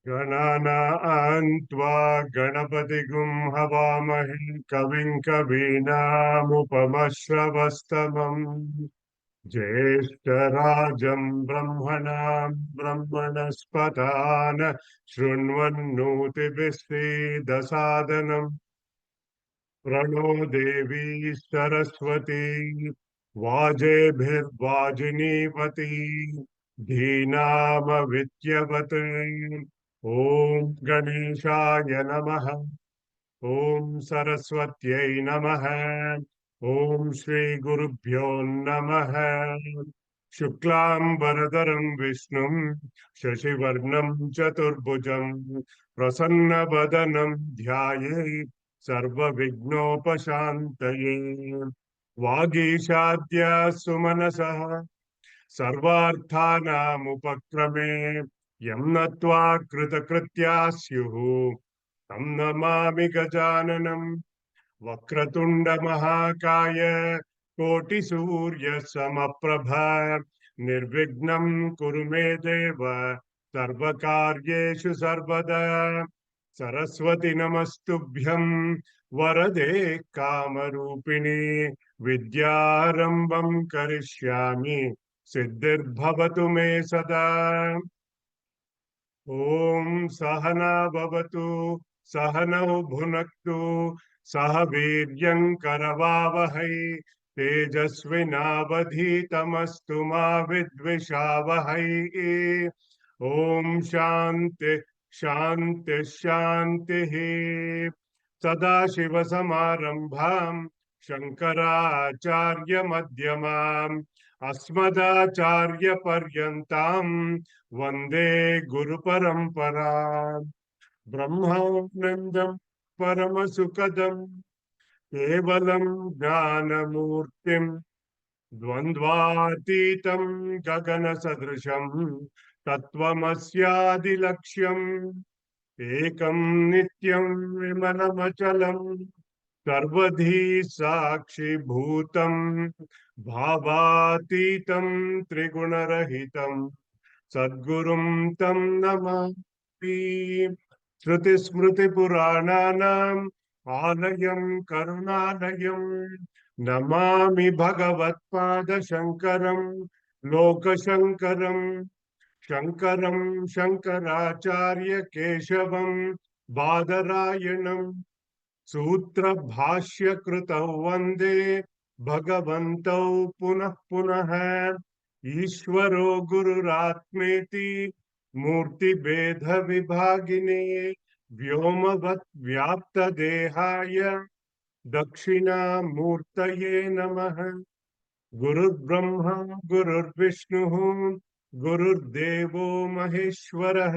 गणानां त्वा गणपतिगुं हवामहे कविं कवीनामुपमश्रवस्तमम् ज्येष्ठराजं ब्रह्मणां ब्रह्मणस्पतान् शृण्वन्नोतिभिश्रीदसादनम् प्रणो देवी सरस्वती वाजेभिर्वाजिनीवती धीनामविद्यवत् ॐ गणेशाय नमः। ॐ सरस्वत्यै नमः। ॐ श्रीगुरुभ्यो नमः। शुक्लाम्बरधरं विष्णुं शशिवर्णं चतुर्भुजं प्रसन्नवदनं ध्यायेत् सर्वविघ्नोपशान्तये। वागीशाद्य सुमनसः सर्वार्थानामुपक्रमे यं नत्वा कृतकृत्याः स्युः तं नमामि गजाननं। वक्रतुण्डमहाकाय कोटिसूर्यसमप्रभ निर्विघ्नं कुरु मे देव सर्वकार्येषु सर्वदा। सरस्वती नमस्तुभ्यं वरदे कामरूपिणी विद्यारम्भं करिष्यामि सिद्धिर्भवतु मे सदा। ॐ सहना भवतु सहनौ भुनक्तु सह वीर्यं करवावहै तेजस्विनावधीतमस्तु मा विद्विषावहै। ॐ शान्ति शान्ति शान्तिः। सदाशिवसमारम्भां शङ्कराचार्यमध्यमाम् अस्मदाचार्यपर्यन्तां वन्दे गुरुपरम्पराम्। ब्रह्मानन्दं परमसुखदं केवलं ज्ञानमूर्तिं द्वन्द्वातीतं गगनसदृशं तत्त्वमस्यादिलक्ष्यम् एकं नित्यं विमलमचलं सर्वधी साक्षिभूतं भावातीतं त्रिगुणरहितं सद्गुरुं तं नमामि। श्रुतिस्मृतिपुराणानाम् आलयं करुणालयं नमामि भगवत्पादशङ्करं लोकशङ्करम्। शङ्करं शङ्कराचार्य केशवं बादरायणं सूत्रभाष्यकृतौ वन्दे भगवन्तौ पुनः पुनः। ईश्वरो गुरुरात्मेति मूर्तिभेदविभागिने व्योमवत् व्याप्तदेहाय दक्षिणामूर्तये नमः। गुरुर्ब्रह्मा गुरुर्विष्णुः गुरुर्देवो महेश्वरः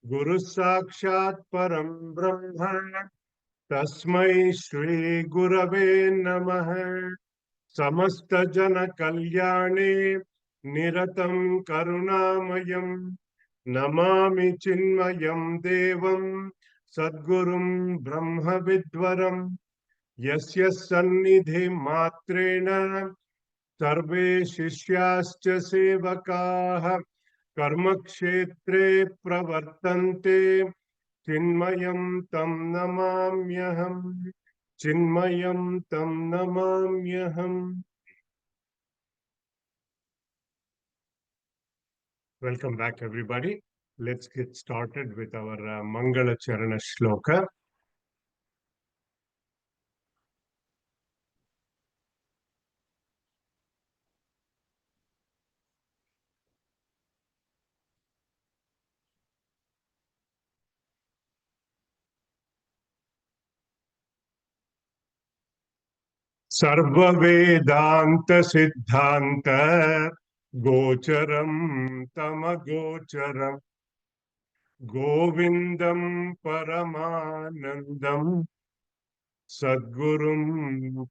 गुरुः साक्षात् परं ब्रह्म तस्मै श्री गुरवे नमः। समस्तजनकल्याणे निरतं करुणामयं नमामि चिन्मयं देवं सद्गुरुं ब्रह्मविद्वरम् यस्य सन्निधिमात्रेण सर्वे शिष्याश्च सेवकाः कर्मक्षेत्रे प्रवर्तन्ते चिन्मयं तं नमाम्यहम्। चिन्मयं तं नमाम्यहम्। Welcome back, everybody. Let's get started with our Mangala Charana Shloka. सर्ववेदांत सिद्धांत गोचरम तमगोचरम गोविंदम परमानंदम सद्गुरुं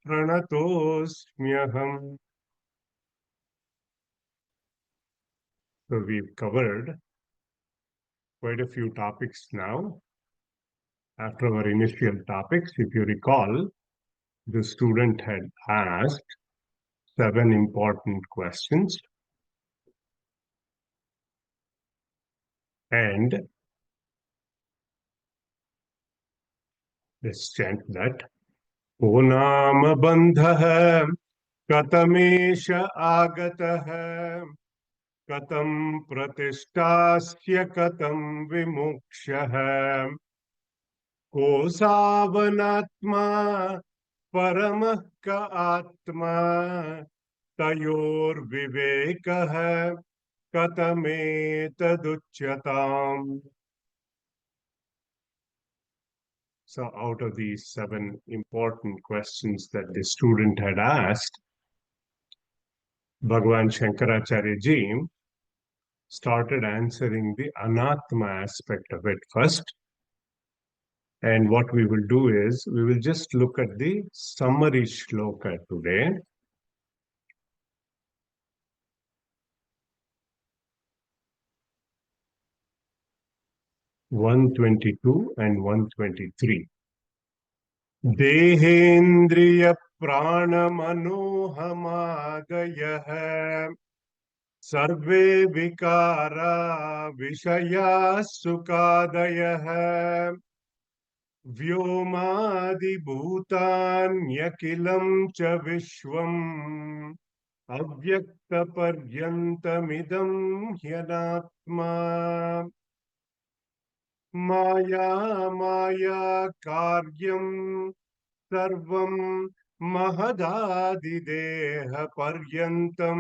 प्रणतोस्म्यहम्. So we've covered quite a few topics now. After our initial topics, if you recall, the student had asked 7 important questions, and Let's chant that. O Nama Bandha Katamesh Agatah Katam Pratistasya Katam Vimokshah Kosavanatma Paramah Ka Atma Tayor Vivekah Katametadutyatam. So out of these 7 important questions that the student had asked, Bhagavan Shankaracharya ji started answering the anatma aspect of it first. And what we will do is, we will just look at the summary shloka today. (122) and 123. Dehendriya pranamanohamadayah Sarve vikara vishaya sukadayah Vyomadi bhutanyakilam cha vishvam Avyakta paryantamidam hyanatma Maya Maya karyam sarvam mahadadideha paryantam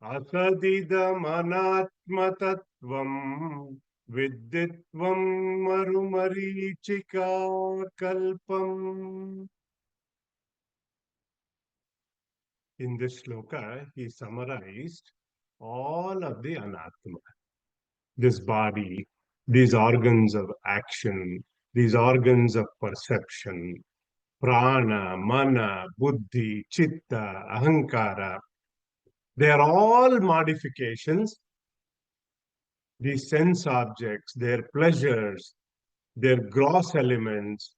Asadidam Vidditvam Marumarichika Kalpam. In this shloka, he summarized all of the anatma. This body, these organs of action, these organs of perception, prana, mana, buddhi, chitta, ahankara, they are all modifications. These sense objects, their pleasures, their gross elements,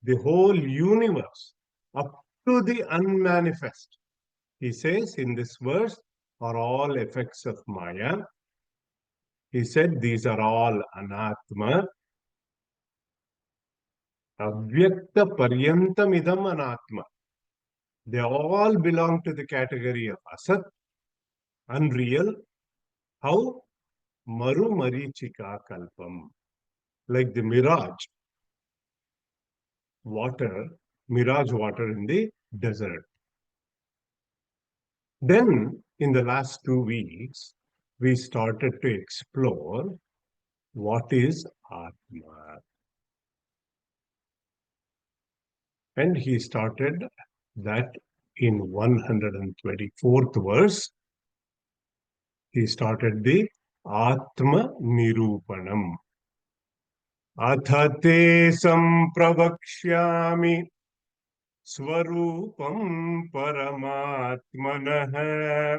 the whole universe, up to the unmanifest, he says in this verse, are all effects of Maya. He said these are all anatma. Avyakta paryantam idam anatma. They all belong to the category of asat, unreal. How? Maru marichika kalpam. Like the mirage water in the desert. Then, in the last 2 weeks, we started to explore what is Atma. And he started that in 124th verse. He started the Atma Nirupanam. Athate sampravakshyami Swarupam Paramatmanah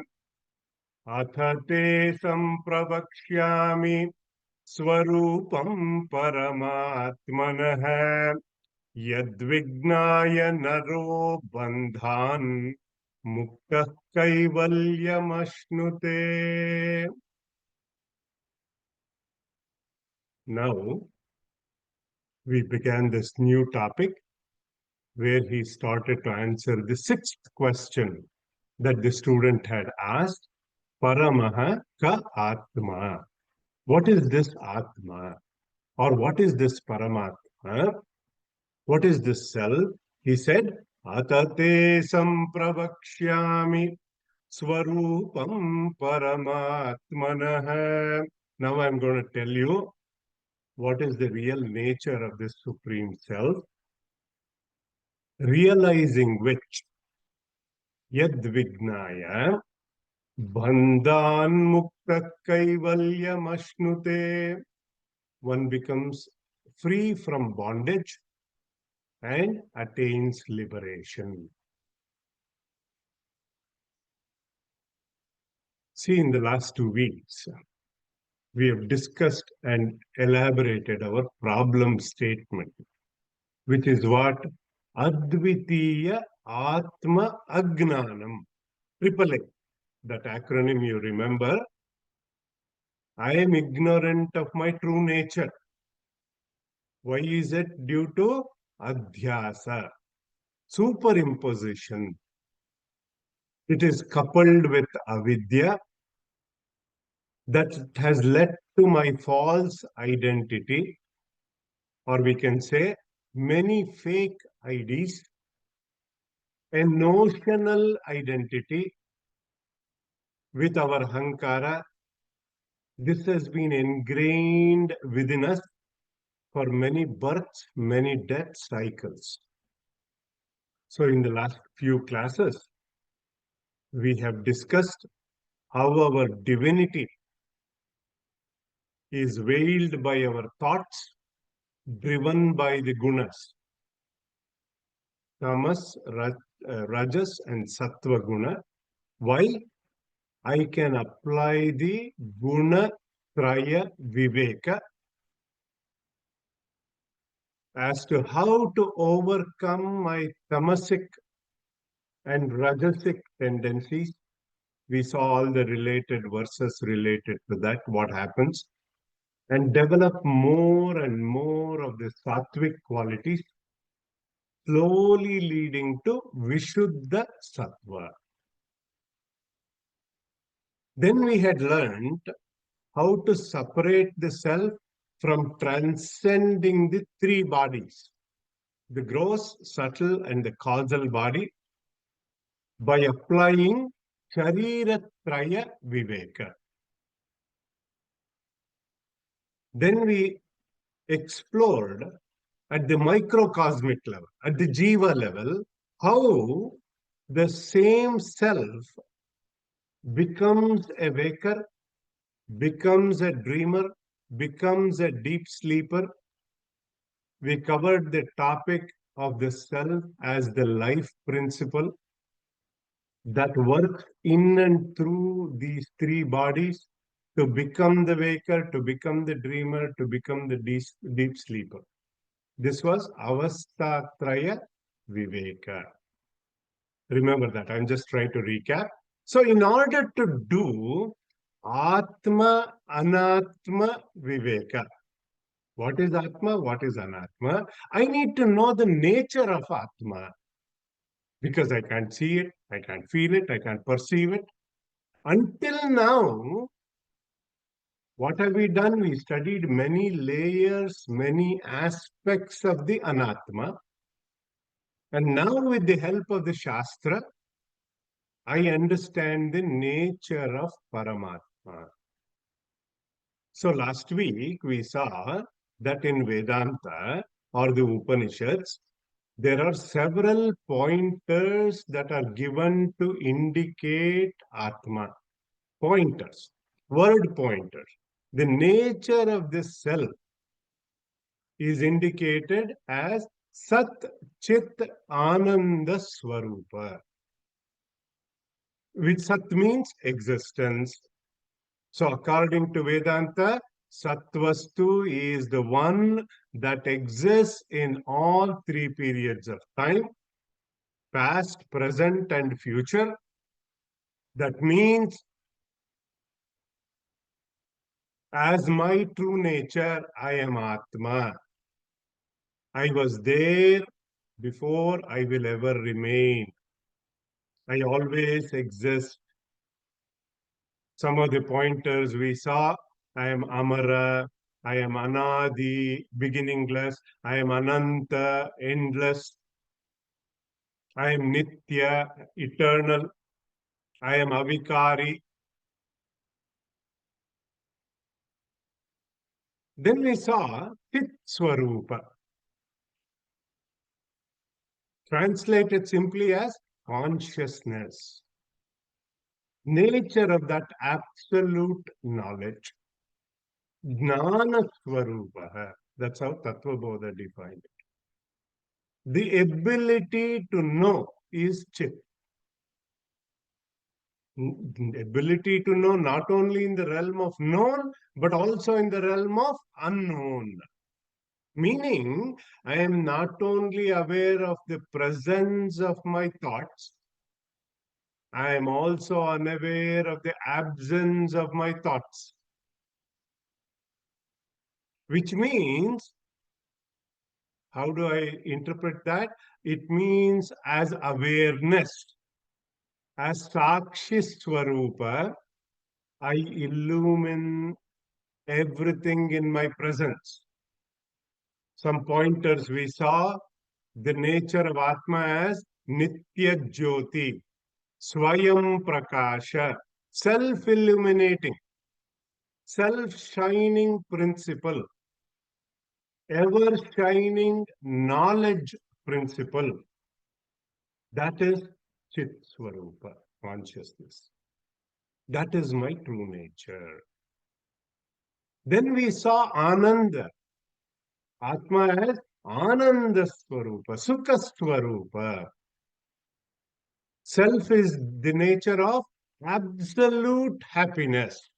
Athate sampravakshyami Swarupam Paramatmanah Yadvignaya naro bandhan Muktah kaivalyamashnute. Now, we began this new topic where he started to answer the 6th question that the student had asked, Paramaha ka Atma. What is this Atma? Or what is this Paramatma? What is this self? He said, Atate sampravakshyami Swarupam Paramatmanah. Now I'm going to tell you what is the real nature of this Supreme Self, realizing which Yadvignaya Bandhan Mukta Kaivalyamashnute, one becomes free from bondage and attains liberation. See, in the last 2 weeks, we have discussed and elaborated our problem statement, which is what? Advitiya Atma Agnanam. Triple A. That acronym you remember. I am ignorant of my true nature. Why is it? Due to adhyasa, superimposition. It is coupled with avidya that has led to my false identity, or we can say many fake IDs, a notional identity with our hankara. This has been ingrained within us for many births, many death cycles. So in the last few classes, we have discussed how our divinity is veiled by our thoughts, driven by the gunas, tamas, rajas, and sattva guna. Why? I can apply the guna traya viveka as to how to overcome my tamasic and rajasic tendencies. We saw all the related verses related to that, what happens, and develop more and more of the sattvic qualities, slowly leading to Vishuddha Sattva. Then we had learned how to separate the self from transcending the three bodies, the gross, subtle, and the causal body, by applying Shariratraya Viveka. Then we explored at the microcosmic level, at the jiva level, how the same self becomes a waker, becomes a dreamer, becomes a deep sleeper. We covered the topic of the self as the life principle that works in and through these three bodies to become the waker, to become the dreamer, to become the deep sleeper. This was Avastatraya Viveka. Remember that. I'm just trying to recap. So, in order to do Atma Anatma Viveka, what is Atma? What is Anatma? I need to know the nature of Atma because I can't see it, I can't feel it, I can't perceive it. Until now, what have we done? We studied many layers, many aspects of the Anatma. And now, with the help of the Shastra, I understand the nature of Paramatma. So, last week we saw that in Vedanta or the Upanishads, there are several pointers that are given to indicate Atma. Pointers, word pointers. The nature of this self is indicated as Sat Chit Ananda Swarupa, which Sat means existence. So, according to Vedanta, Sattvastu is the one that exists in all three periods of time, past, present, and future. That means, as my true nature, I am Atma. I was there before I will ever remain. I always exist. Some of the pointers we saw, I am Amara, I am Anadi, beginningless, I am Ananta, endless, I am Nitya, eternal, I am Avikari. Then we saw Chit Swarupa, translated simply as consciousness, nature of that absolute knowledge. Jnana Swarupa. That's how Tattva Bodha defined it. The ability to know is Chit. Ability to know not only in the realm of known, but also in the realm of unknown. Meaning, I am not only aware of the presence of my thoughts, I am also unaware of the absence of my thoughts. Which means How do I interpret that? It means as awareness, as Sakshi Swarupa, I illumine everything in my presence. Some pointers we saw the nature of Atma as Nitya Jyoti, Swayam Prakasha, self illuminating, self shining principle, ever shining knowledge principle. That is Chit Swarupa, consciousness. That is my true nature. Then we saw Ananda. Atma as Ananda Swarupa, Sukha Swarupa. Self is the nature of absolute happiness.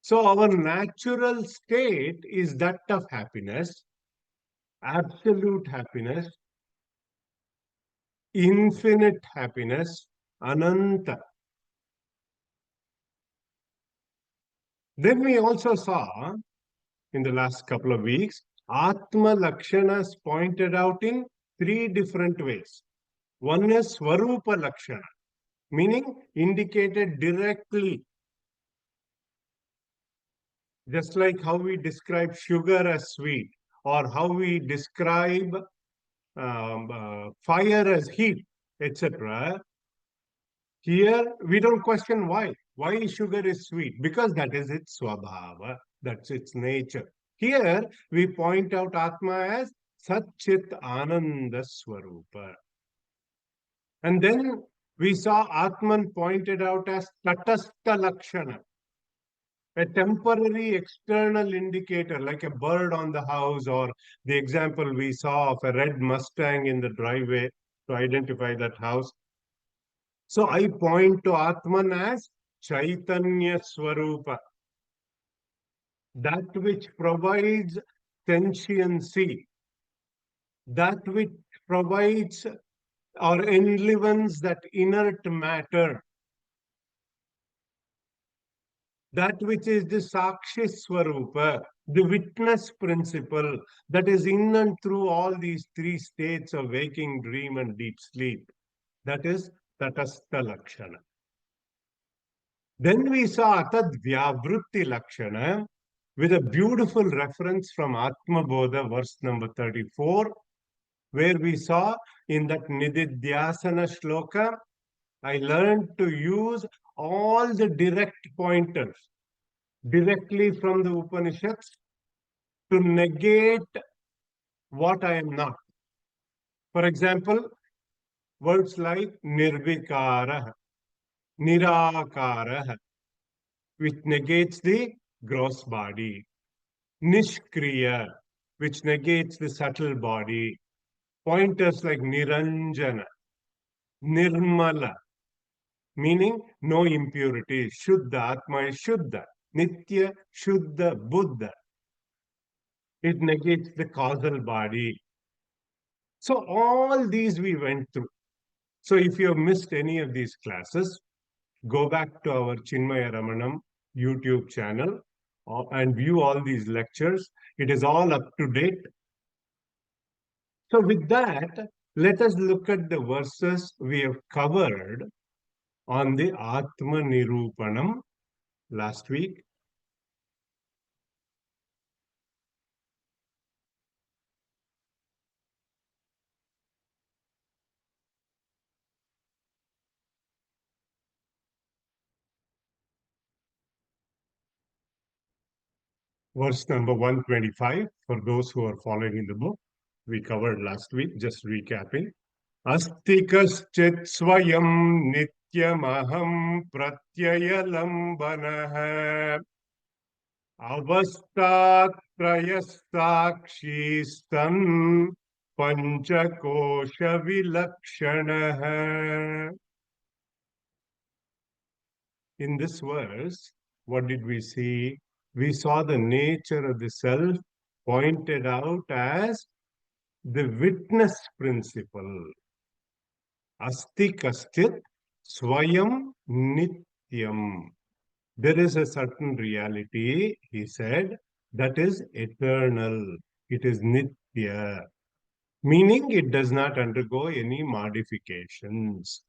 So our natural state is that of happiness, absolute happiness, infinite happiness, Ananta. Then we also saw in the last couple of weeks, Atma Lakshanas pointed out in three different ways. One is Swarupa Lakshana, meaning indicated directly. Just like how we describe sugar as sweet, or how we describe fire as heat, etc. Here, we don't question why. Why sugar is sweet? Because that is its swabhava, that's its nature. Here, we point out Atma as Satchit Ananda Swarupa. And then we saw Atman pointed out as Tatastha Lakshana, a temporary external indicator like a bird on the house, or the example we saw of a red Mustang in the driveway to identify that house. So I point to Atman as Chaitanya Swarupa, that which provides sentiency, that which provides or enlivens that inert matter, that which is the Sakshi Swarupa, the witness principle that is in and through all these three states of waking, dream, and deep sleep. That is Tatastha Lakshana. Then we saw Atad Vyavrutti Lakshana with a beautiful reference from Atma Bodha, verse number 34, where we saw in that Nididhyasana shloka, I learned to use all the direct pointers directly from the Upanishads to negate what I am not. For example, words like Nirvikara, Nirakara, which negates the gross body, Nishkriya, which negates the subtle body, pointers like Niranjana, Nirmala, meaning no impurity, Shuddha, Atma is Shuddha, Nitya, Shuddha, Buddha. It negates the causal body. So all these we went through. So if you have missed any of these classes, go back to our Chinmaya Ramanam YouTube channel and view all these lectures. It is all up to date. So with that, let us look at the verses we have covered on the Atma Nirupanam last week. Verse number 125, for those who are following in the book, we covered last week, just recapping. Asti kaschit swayam nityamaham pratyayalambanaha avastatrayastakshisthan panchakosha vilakshanaha. In this verse, what did we see? We saw the nature of the self pointed out as the witness principle. Asti kaschit swayam nityam. There is a certain reality, he said, that is eternal. It is nitya. pratya, meaning it does not undergo any modifications,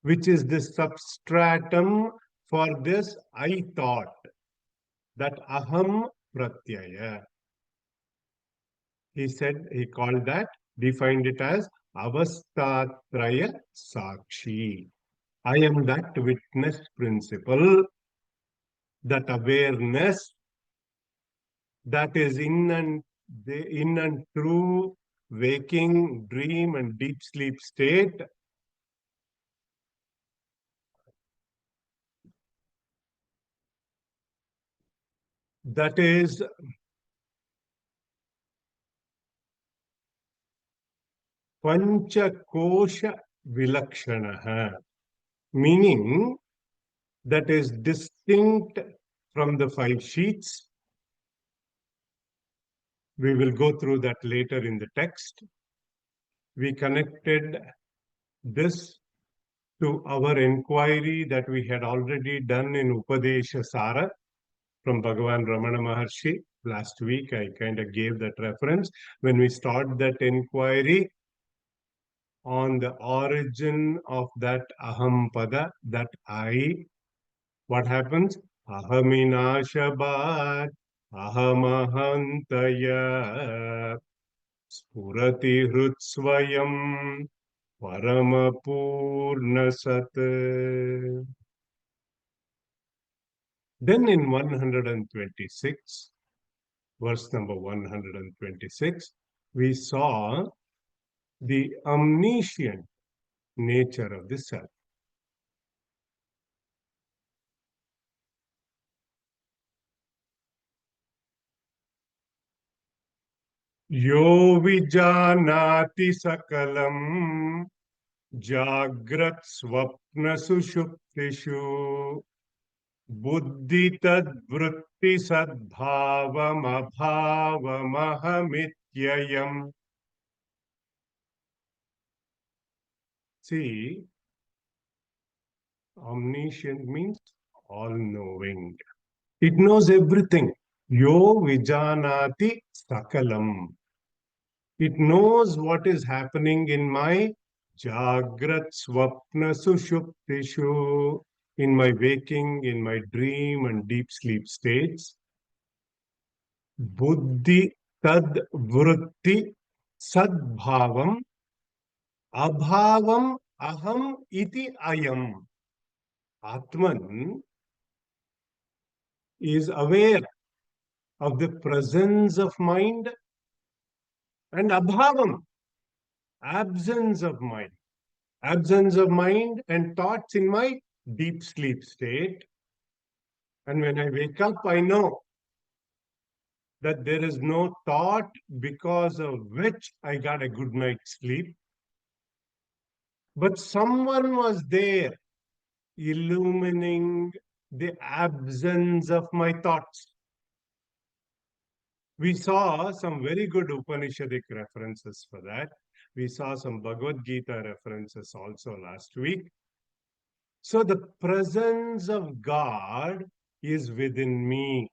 which is the substratum for this I thought, that aham pratyaya. He said, he called that, defined it as avastatraya sakshi. I am that witness principle, that awareness that is in and through waking, dream, and deep sleep state. That is Panchakosha Vilakshanaha, meaning that is distinct from the five sheets. We will go through that later in the text. We connected this to our inquiry that we had already done in Upadesha Sara from Bhagavan Ramana Maharshi. Last week, I kind of gave that reference. When we start that inquiry on the origin of that aham pada, that I, what happens? Ahaminashabad, ahamahantaya, spurati hrutsvayam, paramapurnasat. Then in 126, verse number 126, we saw the omniscient nature of the self. Yo vijanati sakalam jagrat swapna sushuptishu buddhi tad vritti sadbhavam abhavam ahamityayam. See, omniscient means all-knowing. It knows everything. Yo vijanati sakalam. It knows what is happening in my jagrat swapna sushuptishu, in my waking, in my dream and deep sleep states. Buddhi tad vritti sadbhavam abhavam aham iti ayam. Atman is aware of the presence of mind and abhavam, absence of mind. Absence of mind and thoughts in my deep sleep state. And when I wake up, I know that there is no thought because of which I got a good night's sleep. But someone was there illumining the absence of my thoughts. We saw some very good Upanishadic references for that. We saw some Bhagavad Gita references also last week. So the presence of God is within me.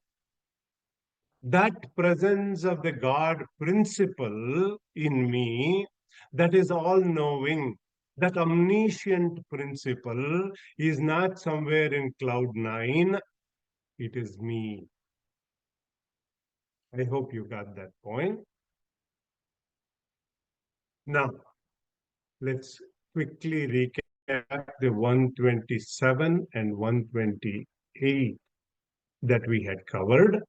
That presence of the God principle in me, that is all-knowing, that omniscient principle is not somewhere in cloud nine, it is me. I hope you got that point. Now, let's quickly recap the 127 and 128 that we had covered.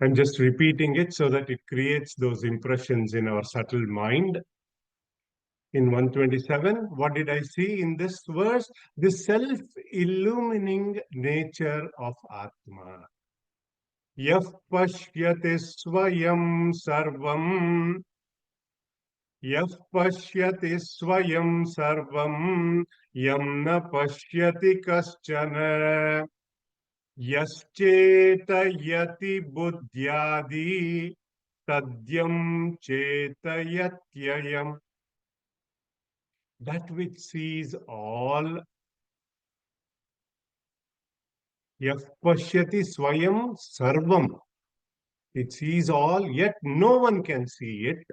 I'm just repeating it so that it creates those impressions in our subtle mind. In 127, what did I see in this verse? The self-illumining nature of Atma. Yah pashyati swayam sarvam. Yah pashyati swayam sarvam. Yam na pashyati kaschana. Yaschetayati buddhyadi tadyam chetayatyayam. That which sees all. Yah pashyati swayam sarvam. It sees all, yet no one can see it.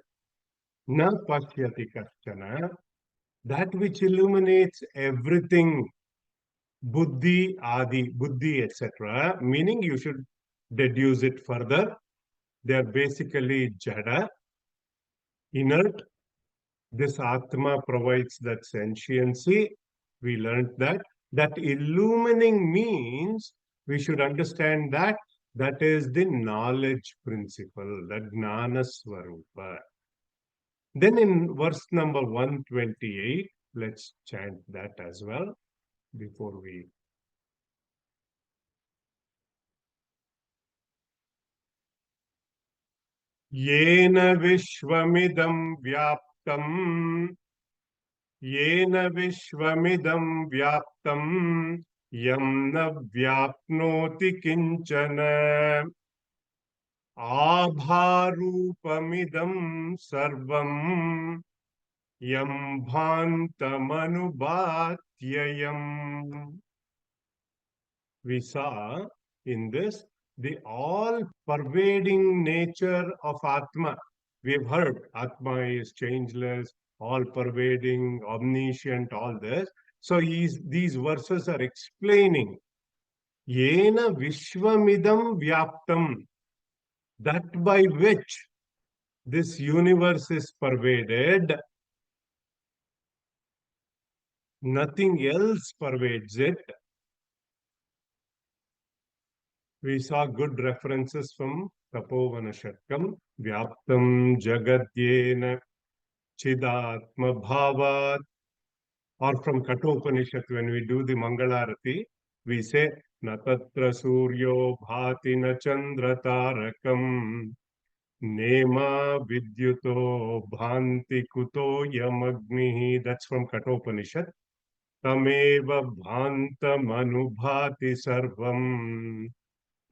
Na pashyati kashchana. That which illuminates everything, buddhi, adi, buddhi, etc. Meaning you should deduce it further. They are basically jada, inert. This Atma provides that sentiency. We learned that. That illumining means we should understand that that is the knowledge principle, that Jnana Swarupa. Then in verse number 128, let's chant that as well before we. Yena Vishwamidam Vyaptam येन विश्वमिदं व्याप्तं यं न व्याप्नोति किंचन आभारूपमिदं सर्वं यं भान्तमनुभात्ययम्. We saw in this the all-pervading nature of Atma. We've heard Atma is changeless, all-pervading, omniscient, all this. So these verses are explaining Yena Vishwamidam Vyaptam, that by which this universe is pervaded, nothing else pervades it. We saw good references from Tapovana Shatkam, Vyaptam Jagadyena Chidatma Bhavat, or from Kathopanishad when we do the Mangalarati, we say Natatra Suryo Bhati na Chandra Tarakam Nema Vidyuto Bhanti Kuto Yamagnihi. That's from Kathopanishad. Tameva Bhantam Anubhati Sarvam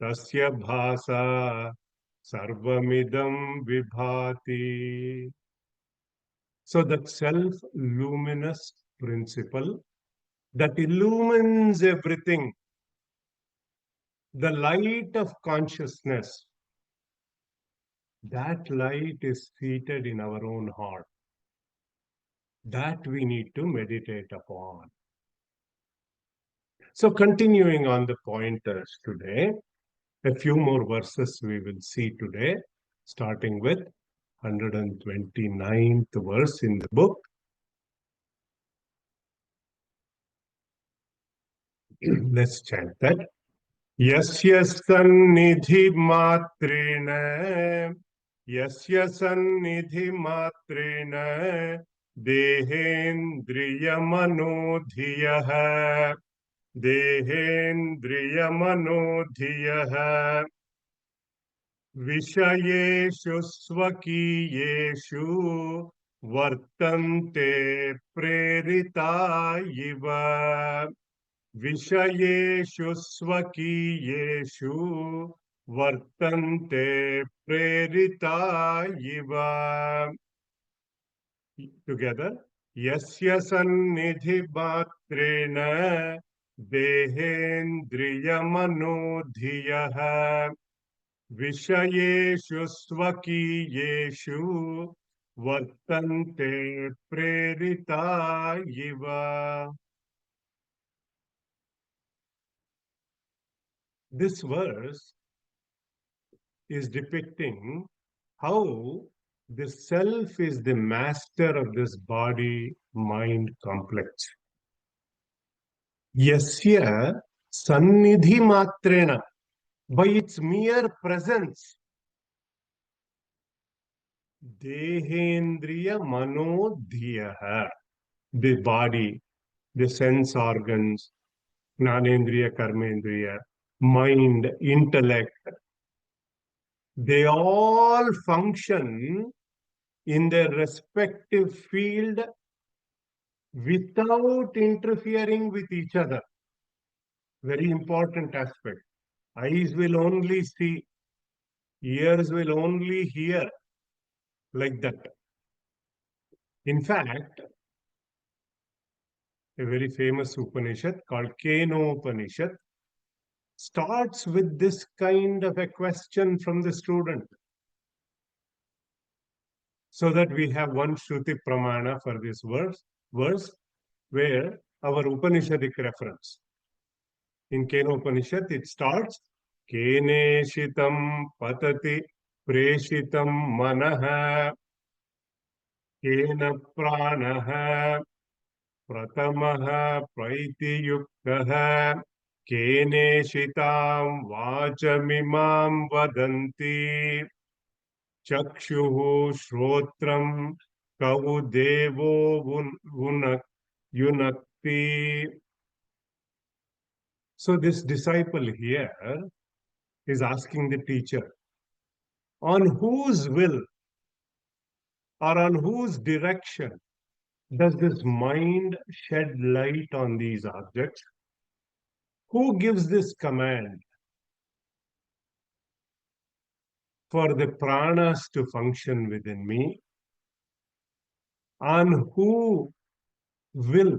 Tasya Bhasa Sarvamidam Vibhati. So that self-luminous principle that illumines everything, the light of consciousness, that light is seated in our own heart. That we need to meditate upon. So continuing on the pointers today, a few more verses we will see today, starting with 129th verse in the book. Let's chant that. Yasya sannidhi matrena, yasya sannidhi matrena, dehendriya manodhiyah, dehendriya manodhiyah, विषयेषु स्वकीयेषु वर्तन्ते प्रेरिता इव. विषयेषु स्वकीयेषु वर्तन्ते प्रेरिता इव. Together. Yasya sannidhi matreణ dehendriya manodhiyah विषयेषु स्वकीयेषु वर्तन्ते प्रेरिता इव. This verse is depicting how the self is the master of this body-mind complex. Yasya sannidhi matrena, by its mere presence, dehendriya manodhiyah, the body, the sense organs, gnanendriya, karmendriya, mind, intellect, they all function in their respective field without interfering with each other. Very important aspect. Eyes will only see, ears will only hear, like that. In fact, a very famous Upanishad called Kenopanishad starts with this kind of a question from the student, so that we have one Shruti Pramana for this verse where our Upanishadic reference. In Kena Upanishad, it starts, Kene Shitam Patati Preshitam Manaha Kena Pranaha Pratamaha Praitiyuktaha Kene Shitam Vachamimam Vadanti Chakshuhu Shrotram Kau Devo Yunakti. So this disciple here is asking the teacher, on whose will or on whose direction does this mind shed light on these objects? Who gives this command for the pranas to function within me? On who will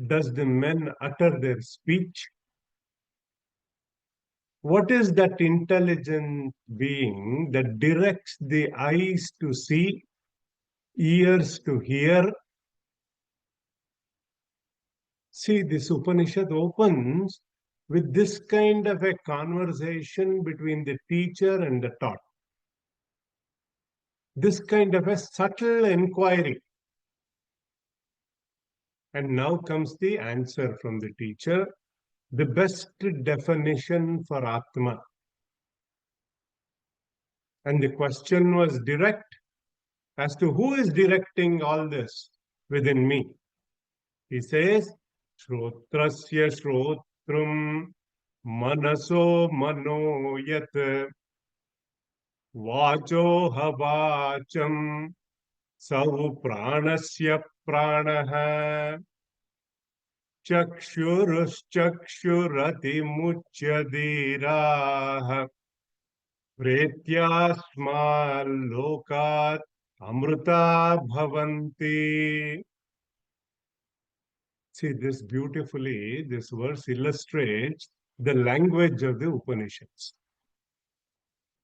does the men utter their speech? What is that intelligent being that directs the eyes to see, ears to hear? See, this Upanishad opens with this kind of a conversation between the teacher and the taught. This kind of a subtle inquiry. And now comes the answer from the teacher, the best definition for Atma. And the question was direct as to who is directing all this within me. He says, Shrotrasya Shrotrum Manaso Mano Yat Vacho Havacham Sau Pranasya Pranaha Chakshurati Muchyadiraha Pretyasma Lokat Amrita Bhavanti. See, this beautifully, this verse illustrates the language of the Upanishads.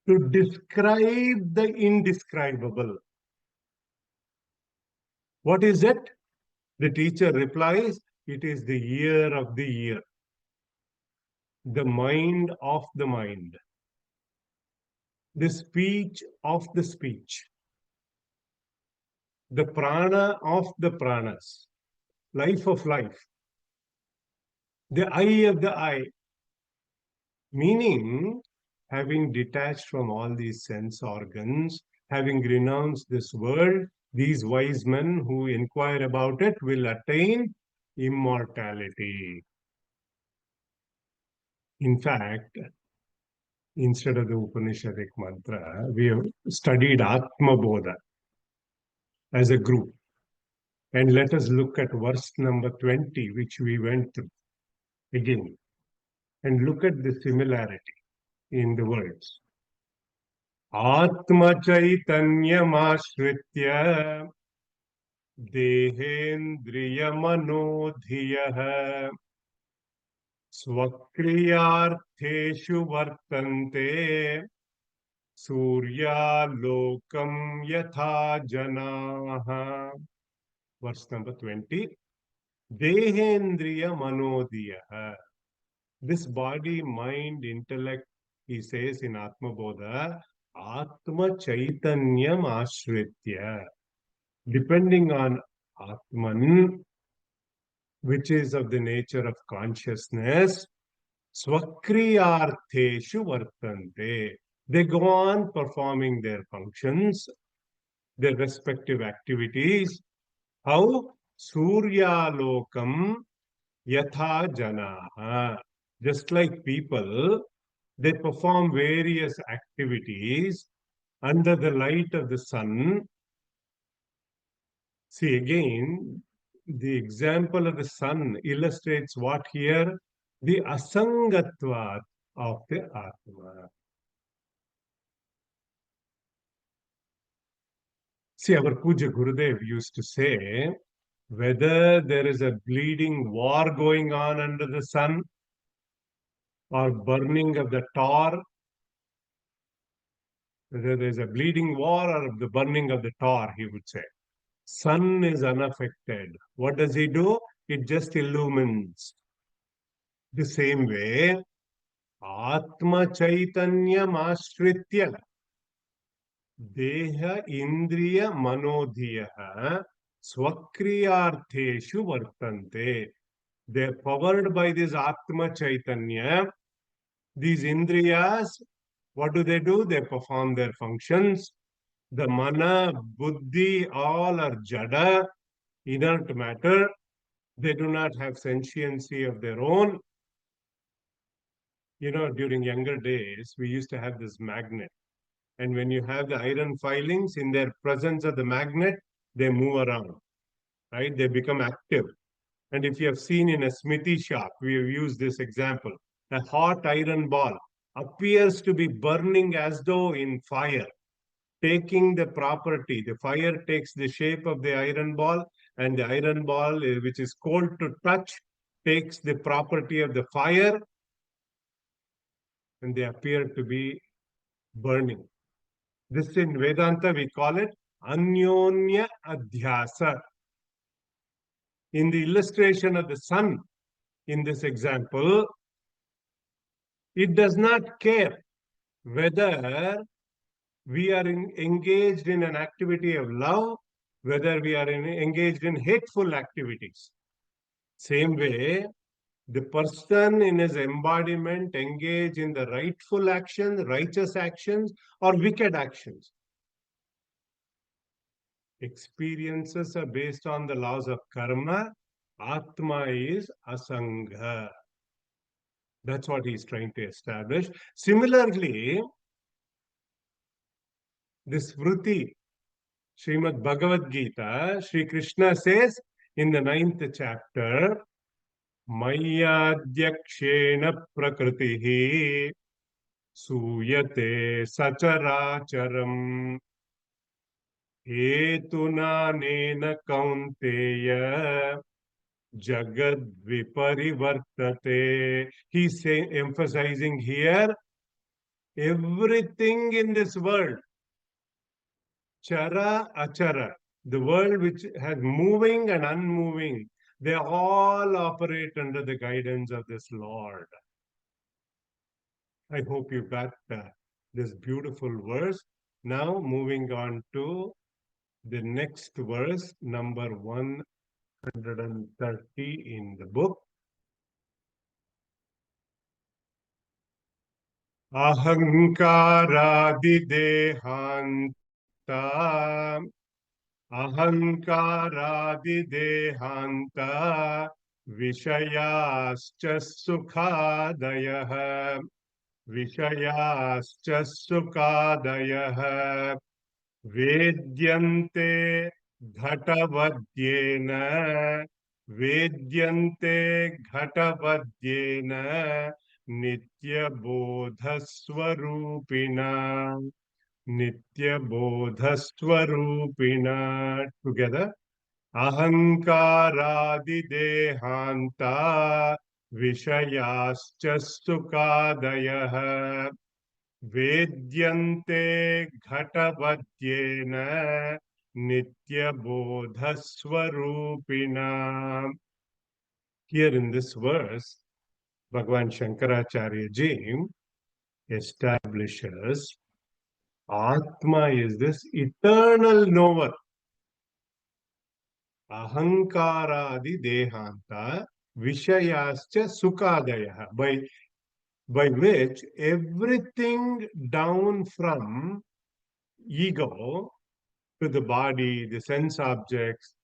To describe the indescribable. What is it? The teacher replies, it is the ear of the ear, the mind of the mind, the speech of the speech, the prana of the pranas, life of life, the eye of the eye, meaning having detached from all these sense organs, having renounced this world, these wise men who inquire about it will attain immortality. In fact, instead of the Upanishadic mantra, we have studied Atma Bodha as a group. And let us look at verse number 20, which we went through again, and look at the similarity in the words. Atma Chaitanyam Ashritya Dehendriya Manodhiyaha Swakriyartheshu Vartante Surya Lokam Yatha Janaha. Verse number 20. Dehendriya Manodhiyaha. This body, mind, intellect, he says in Atma Bodha, Atma Chaitanyam Ashritya. Depending on Atman, which is of the nature of consciousness, Swakriyartheshu Vartante. They go on performing their functions, their respective activities. How? Surya Lokam Yatha Janaha. Just like people, they perform various activities under the light of the sun. See, again, the example of the sun illustrates what here? The asangatva of the Atma. See, our Puja Gurudev used to say, whether there is a bleeding war going on under the sun, or burning of the tar, whether there's a bleeding war or the burning of the tar, he would say. Sun is unaffected. What does he do? It just illumines. The same way, Atma Chaitanyam Ashritya Deha Indriya Manodhiya Swakriyartheshu Vartante. They're powered by this Atma Chaitanya. These Indriyas, what do? They perform their functions. The Mana, Buddhi, all are Jada, inert matter. They do not have sentiency of their own. During younger days, we used to have this magnet. And when you have the iron filings in their presence of the magnet, they move around, right? They become active. And if you have seen in a smithy shop, we have used this example. A hot iron ball appears to be burning as though in fire, taking the property. The fire takes the shape of the iron ball, and the iron ball, which is cold to touch, takes the property of the fire, and they appear to be burning. This in Vedanta, we call it Anyonya Adhyasa. In the illustration of the sun, in this example, it does not care whether we are engaged in an activity of love, whether we are engaged in hateful activities. Same way, the person in his embodiment engage in the rightful actions, righteous actions, or wicked actions. Experiences are based on the laws of karma. Atma is asangha. That's what he's trying to establish. Similarly, this Vritti, Srimad Bhagavad Gita, Sri Krishna says in the 9th chapter, Mayadhyakshena prakritihi suyate sacharacharam hetunanena kaunteya jagad viparivartate. He's emphasizing here everything in this world, chara achara, the world which has moving and unmoving, they all operate under the guidance of this Lord. I hope you got this beautiful verse. Now moving on to the next verse, number 130 in the book. Ahankaradidehanta Ahankaradidehanta Vishayascha Sukhadayah Vishayascha Sukhadayah Vedyante Ghatavadyena Vedyante Ghatavadyena Nitya Bodhaswarupina Nitya Bodhaswarupina. Together. Ahankaradidehanta Vishayascha Sukadayah Vedyante Ghatavadyena Nitya Bodhaswarupina. Here in this verse, Bhagavan Shankaracharya Ji establishes Atma is this eternal knower. Ahankaradi dehanta vishayascha sukadaya, by which everything down from ego to the body, the sense objects,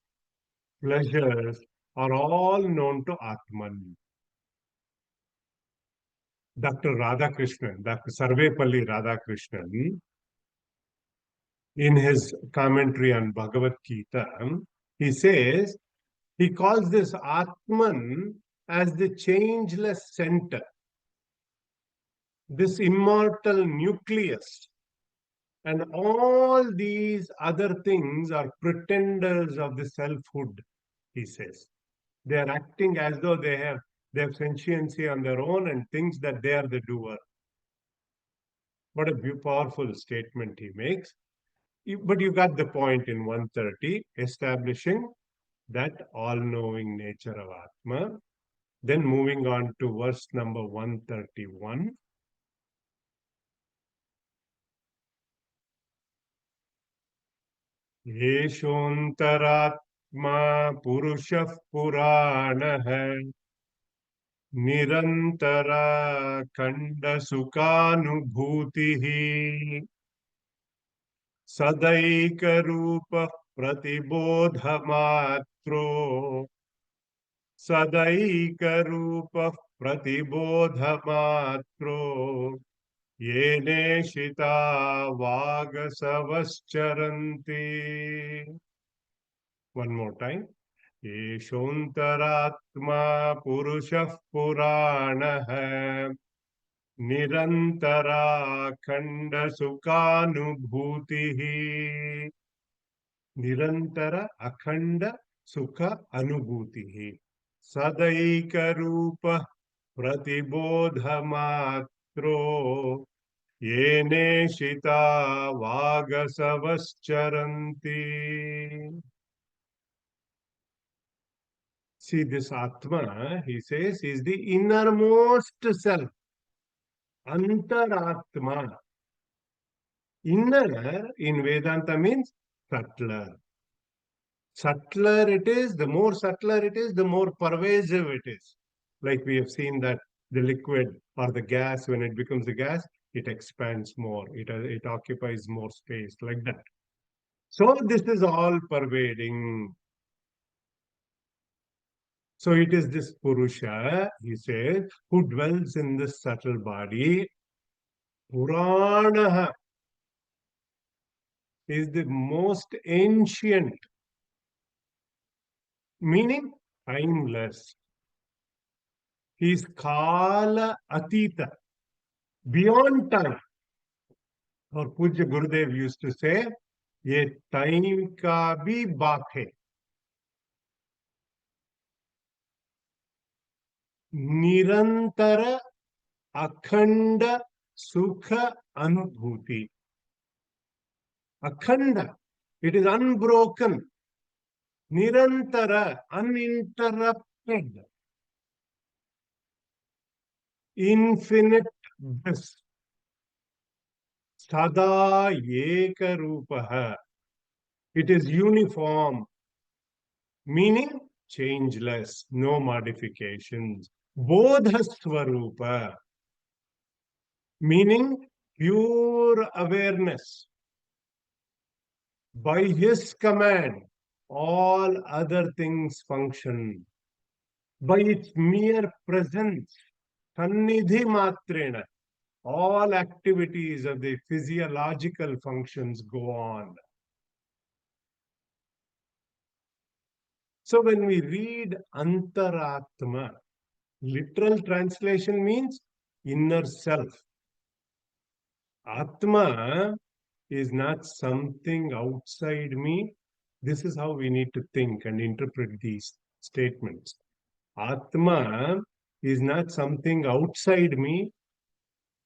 pleasures, are all known to Atman. Dr. Radhakrishnan, Dr. Sarvepalli Radhakrishnan, in his commentary on Bhagavad Gita, he says, he calls this Atman as the changeless center, this immortal nucleus. And all these other things are pretenders of the selfhood, he says. They are acting as though they have They have sentiency on their own and thinks that they are the doer. What a powerful statement he makes. But you got the point in 130, establishing that all-knowing nature of Atma. Then moving on to verse number 131. येषोऽन्तरात्मा पुरुषः पुराणः निरन्तराखण्डसुखानुभूतिः सदैकरूपः प्रतिबोधमात्रो सदैकरूपः प्रतिबोधमात्रो येनेशिता वागसवश्चरन्ति. One more time. येषोऽन्तरात्मा पुरुषः पुराणः निरन्तराखण्डसुखानुभूतिः निरन्तर अखण्ड सुख अनुभूतिः सदैकरूपः प्रतिबोधमात्रो येनेशिता वागसवश्चरन्ति. See, this Atma, he says, is the innermost self. Antaratma. Inner in Vedanta means subtler. Subtler it is, the more subtler it is, the more pervasive it is. Like we have seen that the liquid or the gas, when it becomes a gas, it expands more, it occupies more space, like that. So this is all pervading. So it is this Purusha, he says, who dwells in this subtle body. Purana is the most ancient, meaning timeless. He is Kala Atita, beyond time. Or Pujya Gurudev used to say, ye time ka bhi baat hai. Nirantara akhanda sukha anubhuti. Akhanda, it is unbroken. Nirantara, uninterrupted. Infinite bliss. Sada eka rupaha. It is uniform, meaning changeless, no modifications. Bodhaswarupa, meaning pure awareness. By his command, all other things function. By its mere presence, sannidhi matrena, all activities of the physiological functions go on. So when we read Antaratma, literal translation means inner self. Atma is not something outside me. This is how we need to think and interpret these statements. Atma is not something outside me.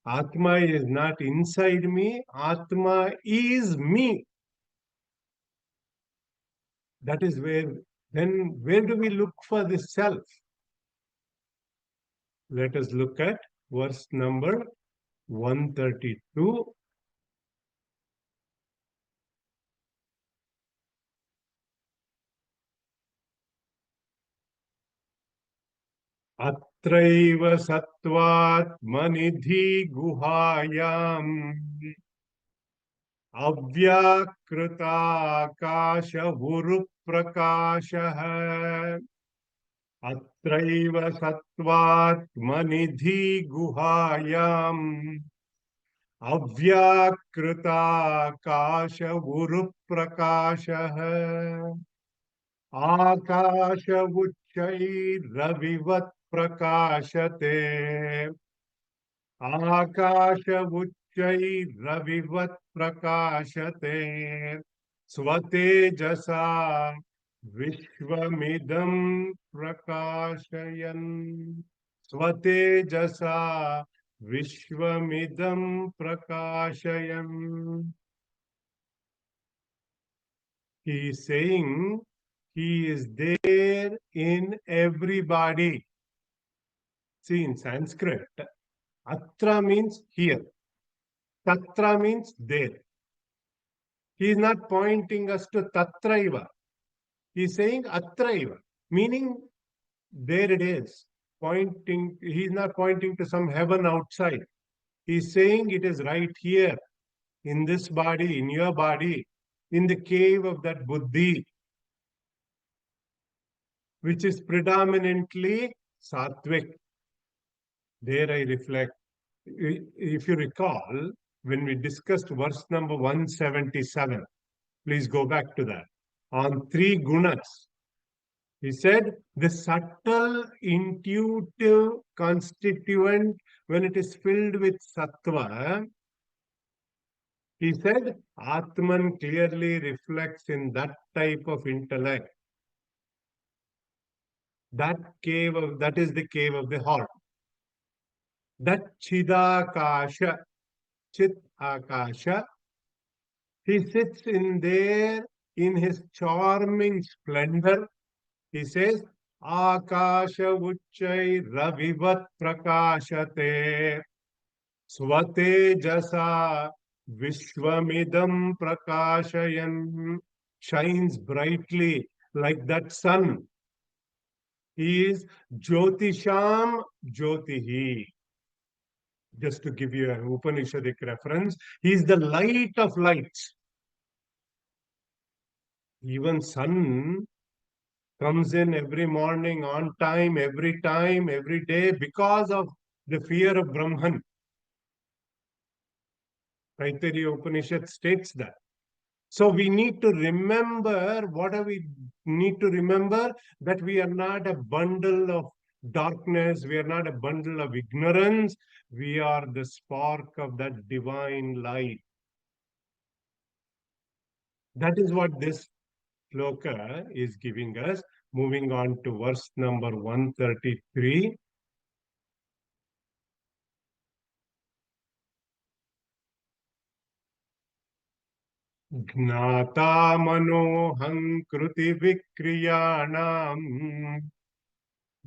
Atma is not inside me. Atma is me. That is where, then where do we look for the self? Let us look at verse number 132. अत्रैव सत्त्वात्मनिधि गुहायाम् अव्याकृताकाशवुरुप्रकाशः अत्रैव सत्त्वात्मनिधि गुहायाम् अव्याकृताकाशवुरुप्रकाशः आकाशवुच्चैरविवत् प्रकाशते आकाशवुच्चैरविवत् प्रकाशते स्वतेजसा विश्वमिदं प्रकाशयन्. Swatejasa Vishwamidam Prakashayam. He is saying he is there in everybody. See, in Sanskrit, atra means here, tatra means there. He is not pointing us to tatraiva. He is saying atraiva, meaning there it is. Pointing, he is not pointing to some heaven outside. He is saying it is right here, in this body, in your body, in the cave of that buddhi, which is predominantly sattvic. There I reflect. If you recall, when we discussed verse number 177, please go back to that. On three gunas, he said the subtle intuitive constituent, when it is filled with sattva, he said Atman clearly reflects in that type of intellect. That is the cave of the heart. That Chidakasha, Chit Akasha, he sits in there in his charming splendor. He says, Akasha Uchai Ravivat Prakashate Swatejasa Vishwamidam Prakashayan, shines brightly like that sun. He is Jyotisham Jyotihi. Just to give you an Upanishadic reference, he is the light of lights. Even sun comes in every morning on time, every day, because of the fear of Brahman. Taittiriya Upanishad states that. So we need to remember, what do we need to remember? That we are not a bundle of darkness, we are not a bundle of ignorance, we are the spark of that divine light. That is what this sloka is giving us. Moving on to verse number 133. Gnata manoham kruti vikriyanam.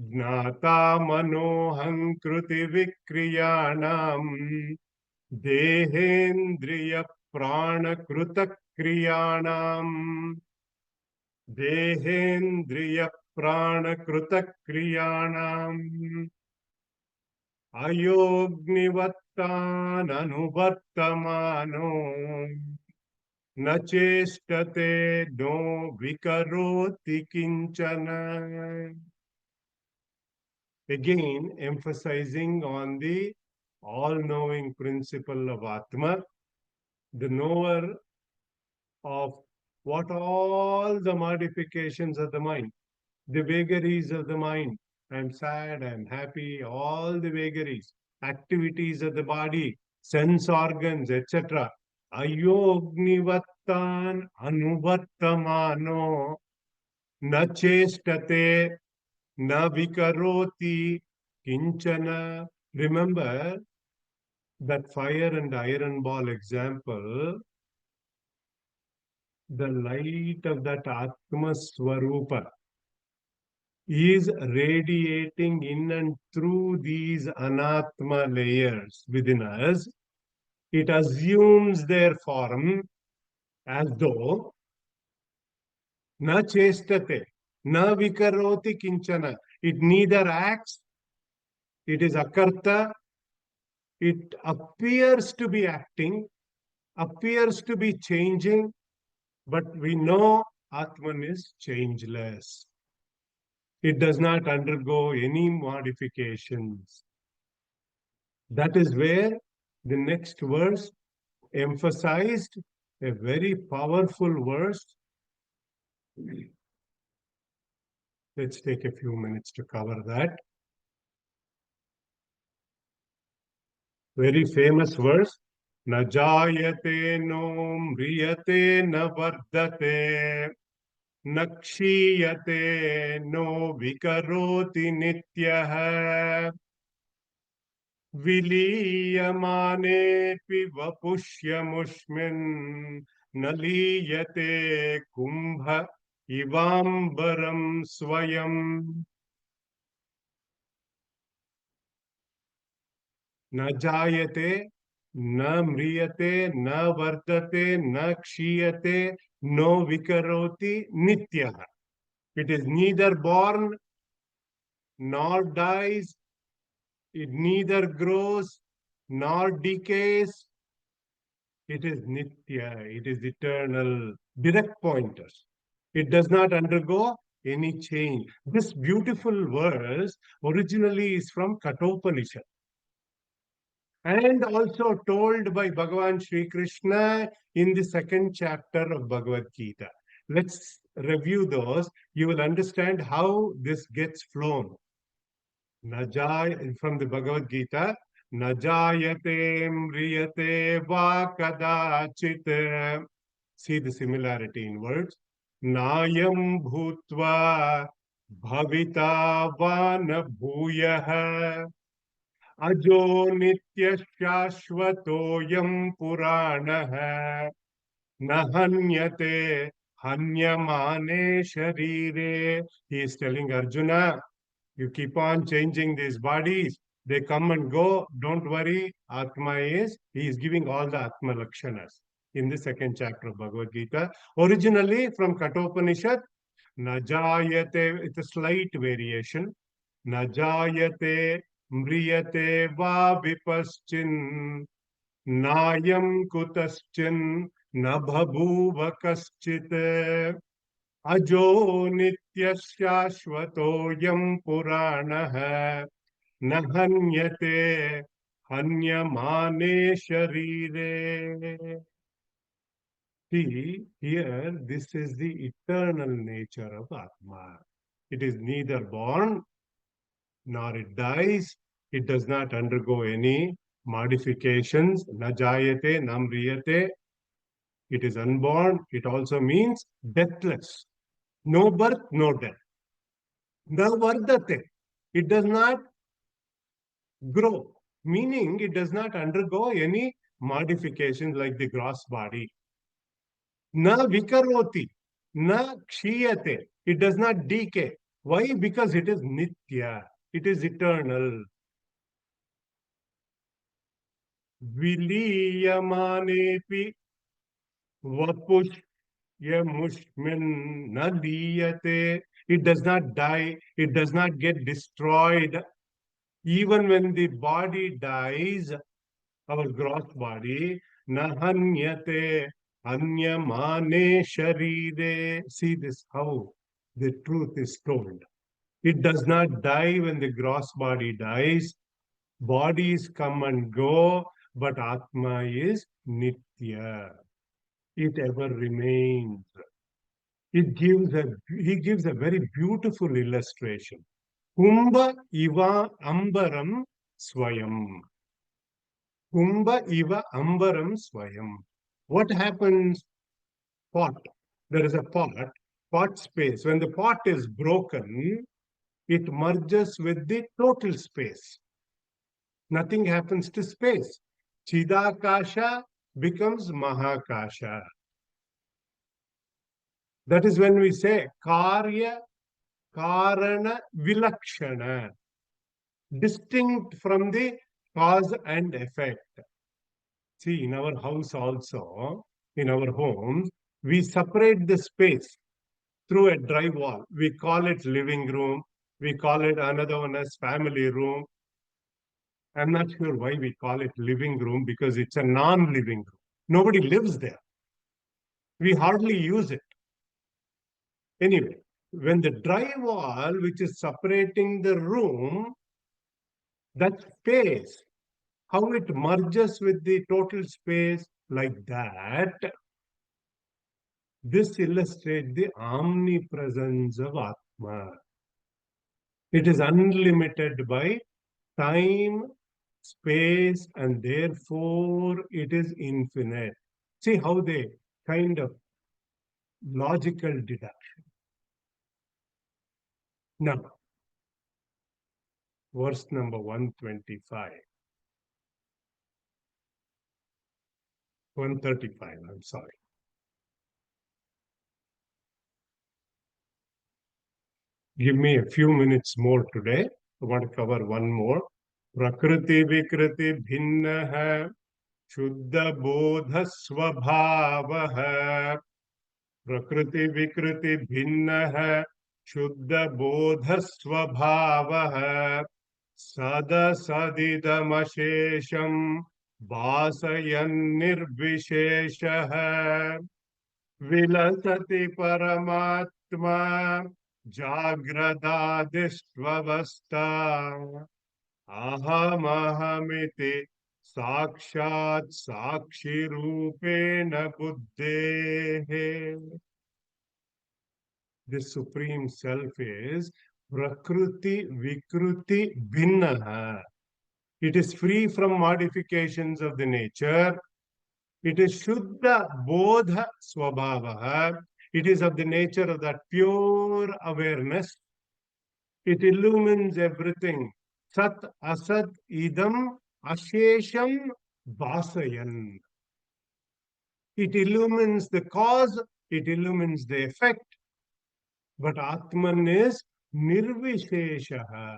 Gnata manoham kruti vikriyanam. Dehendriya prana kruta kriyanam. Dehendriya prana kruta kriyanam. Ayognivattan anuvartamano. न चेष्टते नो विकरोति किंचन. Again, emphasizing on the all-knowing principle of Atma, the knower of what all the modifications of the mind, the vagaries of the mind. I'm sad, I'm happy, all the vagaries, activities of the body, sense organs, etc. Ayognivattan anuvattamano na chestate na vikaroti kinchana. Remember that fire and iron ball example, the light of that Atma Swarupa is radiating in and through these anatma layers within us. It assumes their form as though na chestate, na vikaroti kinchana. It neither acts, it is akarta, it appears to be acting, appears to be changing, but we know Atman is changeless. It does not undergo any modifications. That is where the next verse emphasized, a very powerful verse. Let's take a few minutes to cover that. Very famous verse. Na jayate no mriyate na vardate nakshiyate no vikaroti nityah. विलीयमानेऽपि वपुष्यमुष्मिन् न लीयते कुम्भ इवाम्बरं स्वयम् न जायते न म्रियते न वर्धते न क्षीयते no विकरोति नित्यः. It is neither born nor dies, it neither grows nor decays. It is nitya, it is eternal, direct pointers. It does not undergo any change. This beautiful verse originally is from Kathopanishad and also told by Bhagavan Sri Krishna in the second chapter of Bhagavad Gita. Let's review those. You will understand how this gets flown. Najay from the Bhagavad Gita, Najayate mriyate va kadachit. See the similarity in words. Nayam bhutva bhavita va na bhuyah. Ajo nitya shashvatoyam puranah. Nahanyate hanyamane sharire. He is telling Arjuna, you keep on changing these bodies. They come and go. Don't worry. Atma he is giving all the Atma Lakshanas in the second chapter of Bhagavad Gita. Originally from Kathopanishad, Najayate, it's a slight variation. Najayate, Mriyate, Va Vipaschin, Nayam Kutaschin, Nabhabhuva Kaschit. अजो नित्य शाश्वतोऽयं पुराणः न हन्यते हन्यमाने शरीरे. See, here, this is the eternal nature of Atma. It is neither born nor it dies. It does not undergo any modifications. Na jayate, na mriyate. It is unborn. It also means deathless. No birth, no death. Na vardate. It does not grow, meaning it does not undergo any modifications like the gross body. Na vikaroti. Na kshiyate. It does not decay. Why? Because it is nitya. It is eternal. Viliyamanepi vapush yamushmin na liyate. It does not die. It does not get destroyed. Even when the body dies, our gross body, nahanyate anyamane sharire. See this, how the truth is told. It does not die when the gross body dies. Bodies come and go, but Atma is nitya. It ever remains. He gives a very beautiful illustration. Kumbha iva ambaram swayam. Kumbha iva ambaram swayam. What happens? Pot. There is a pot space. When the pot is broken, it merges with the total space. Nothing happens to space. Chidakasha becomes Mahakasha. That is when we say Karya Karana Vilakshana, distinct from the cause and effect. See, in our house also, in our homes, we separate the space through a dry wall. We call it living room. We call it another one as family room. I'm not sure why we call it living room because it's a non-living room. Nobody lives there. We hardly use it. Anyway, when the dry wall, which is separating the room, that space, how it merges with the total space like that, this illustrates the omnipresence of Atma. It is unlimited by time, space, and therefore it is infinite. See how they kind of logical deduction. Now, verse number 125. 135, I'm sorry. Give me a few minutes more today. I want to cover one more. Prakriti Vikriti Bhinna Shuddha Bodha Swabhava प्रकृति विकृति भिन्न है शुद्ध बोध स्वभाव है सद सदिदमशेषम भासयन् निर्विशेष है विलसति परमात्मा जाग्रदादिष्वस्था अहमहमिति साक्षात् साक्षी रूपेण बुद्धेः. The Supreme Self is Prakriti Vikruti Bhinnaha. It is free from modifications of the nature. It is Shuddha Bodha Swabhavaha. It is of the nature of that pure awareness. It illumines everything. Sat Asat Idam Ashesham Vasayan. It illumines the cause, it illumines the effect. But Atman is Nirvisheshaha.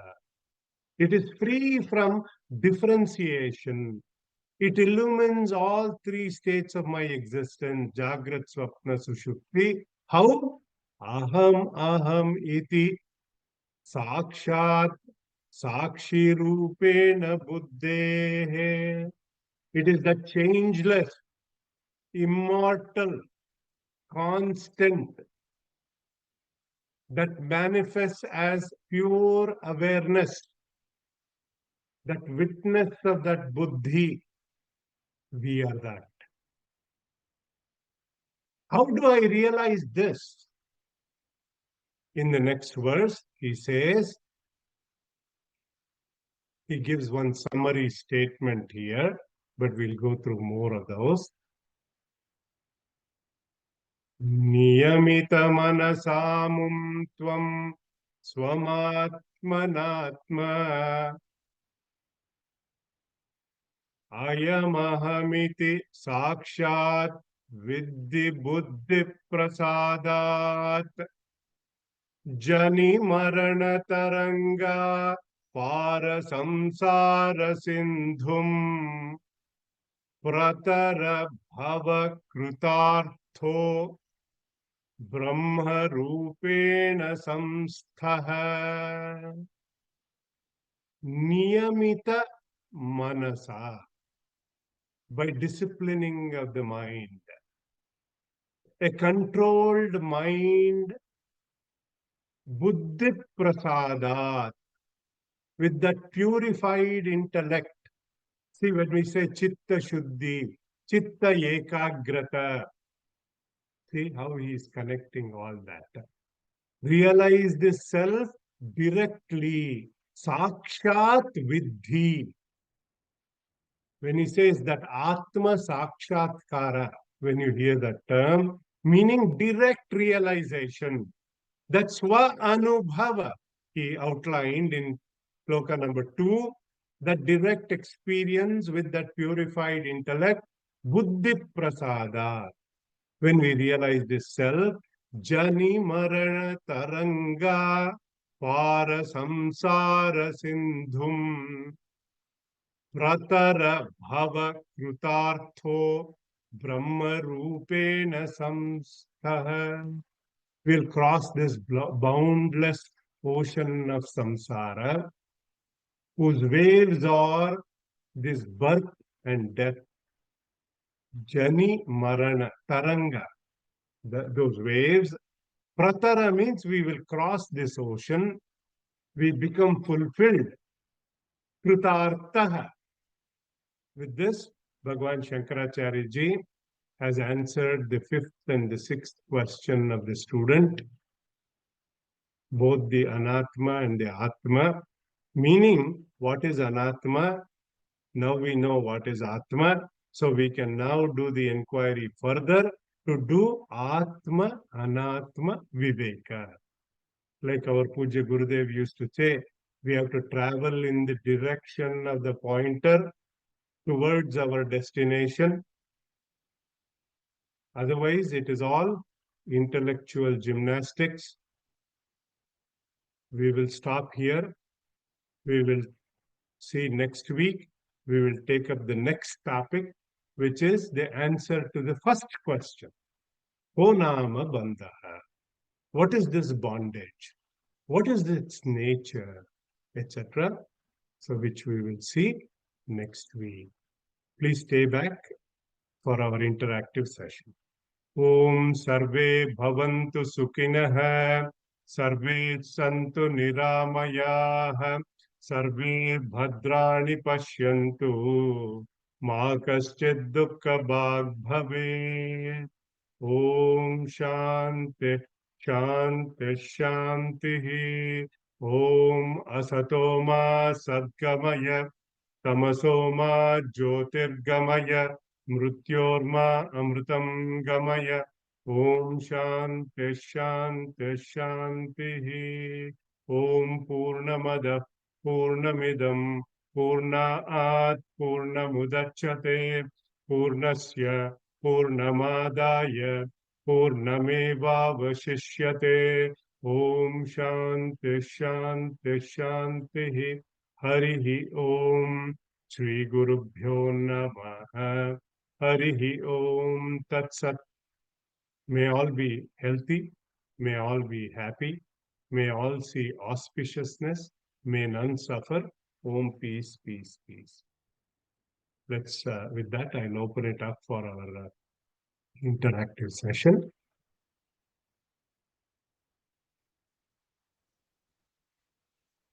It is free from differentiation. It illumines all three states of my existence, Jagrat, Swapna, Sushupti. How? Aham, aham, iti, sakshat, sakshi rupena buddhehe. It is the changeless, immortal, constant, that manifests as pure awareness, that witness of that buddhi. We are that. How do I realize this? In the next verse, he says, he gives one summary statement here, but we'll go through more of those. Niyamita manasamum tvam swamatmanatma ayamahamiti sakshat viddhi buddhi prasadat jani marana taranga para samsara sindhum pratara bhava krutartho brahma rupena samstha niyamita manasa. By disciplining of the mind, a controlled mind, buddhi prasadat, with that purified intellect. See, when we say chitta shuddhi, chitta ekagrata, see how he is connecting all that. Realize this self directly, sakshat viddhi. When he says that Atma Sakshatkara, when you hear that term, meaning direct realization, that's Swa Anubhava, he outlined in Shloka number 2, that direct experience with that purified intellect, Buddhi Prasada. When we realize this self, Jani Marana Taranga Para Samsara Sindhum Pratara bhava krutartho brahma rupena samstha. We'll cross this boundless ocean of samsara, whose waves are this birth and death. Jani marana, taranga, those waves. Pratara means we will cross this ocean, we become fulfilled. Krutartaha. With this, Bhagwan Shankaracharya ji has answered the 5th and the 6th question of the student, both the Anatma and the Atma. Meaning, what is Anatma? Now we know what is Atma, so we can now do the inquiry further to do Atma, Anatma, Viveka. Like our Puja Gurudev used to say, we have to travel in the direction of the pointer towards our destination. Otherwise, it is all intellectual gymnastics. We will stop here. We will see next week. We will take up the next topic, which is the answer to the first question. Ko nama bandha. What is this bondage? What is its nature, etc.? So, which we will see next week. Please stay back for our interactive session. Om Sarve Bhavantu Sukhinah, Sarve Santu Niramayah, Sarve Bhadrani Pashyantu, Ma Kaschid Dukkha Bhag Bhave. Om Shanti Shanti Shanti. Om Asato Ma Sadgamaya, Tamaso Ma Jyotirgamaya, Mrutyorma Amrutam Gamaya. Om Shanti Shanti Shanti. Om Purnamada Purnamidam Purnaat Purnamudachyate Purnasya Purnamadaya Purnamevavashishyate. Om Shanti Shanti Shanti. Harihi Om. Shri Gurubhyo Namaha. Harihi Om Tat Sat. May all be healthy. May all be happy. May all see auspiciousness. May none suffer. Om peace, peace, peace. With that, I'll open it up for our interactive session.